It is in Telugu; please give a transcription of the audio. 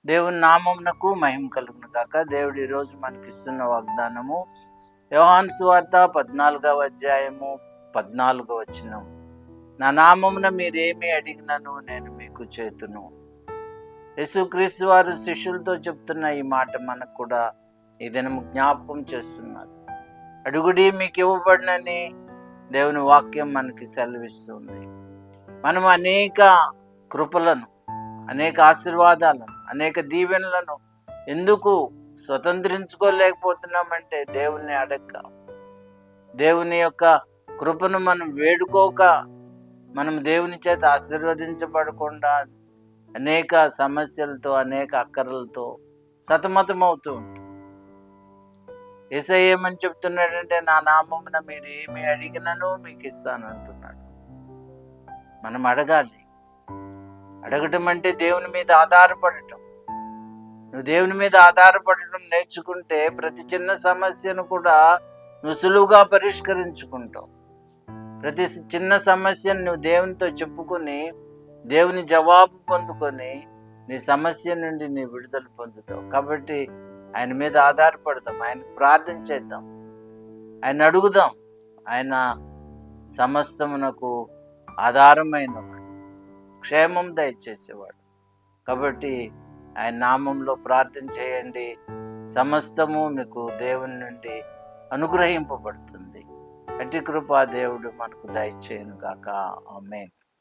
దేవుని నామమునకు మహిమ కలుగును గాక. దేవుడు ఈరోజు మనకిస్తున్న వాగ్దానము యోహాను సువార్త 14వ అధ్యాయము 14వ వచనం. నా నామమున మీరేమి అడిగినను నేను మీకు చేతును. యేసుక్రీస్తు వారు శిష్యులతో చెప్తున్న ఈ మాట మనకు కూడా ఈ దినము జ్ఞాపకం చేస్తున్నారు. అడుగుడి మీకు ఇవ్వబడినని దేవుని వాక్యం మనకి సెలవిస్తుంది. మనం అనేక కృపలను, అనేక ఆశీర్వాదాలను, అనేక దీవెనలను ఎందుకు స్వతంత్రించుకోలేకపోతున్నామంటే దేవుణ్ణి అడగక, దేవుని యొక్క కృపను మనం వేడుకోక, మనం దేవుని చేత ఆశీర్వదించబడకుండా అనేక సమస్యలతో, అనేక అక్కరలతో సతమతమవుతూ ఉంటాం. యేసయ్య ఏమని చెప్తున్నాడంటే, నా నామమున మీరు ఏమి అడిగినను మీకు ఇస్తాను అంటున్నాడు. మనం అడగాలి. అడగటం అంటే దేవుని మీద ఆధారపడటం. నువ్వు దేవుని మీద ఆధారపడటం నేర్చుకుంటే ప్రతి చిన్న సమస్యను కూడా నువ్వు సులువుగా పరిష్కరించుకుంటావు. ప్రతి చిన్న సమస్యను నువ్వు దేవునితో చెప్పుకొని దేవుని జవాబు పొందుకొని నీ సమస్య నుండి నీ విడుదల పొందుతావు. కాబట్టి ఆయన మీద ఆధారపడదాం, ఆయనకు ప్రార్థన చేద్దాం, ఆయన అడుగుదాం. ఆయన సమస్తమునకు ఆధారమైనవాడు, క్షేమం దయచేసేవాడు. కాబట్టి ఆయన నామంలో ప్రార్థన చేయండి, సమస్తము మీకు దేవుని నుండి అనుగ్రహింపబడుతుంది. అట్టి కృపా దేవుడు మనకు దయచేయును గాక. ఆమేన్.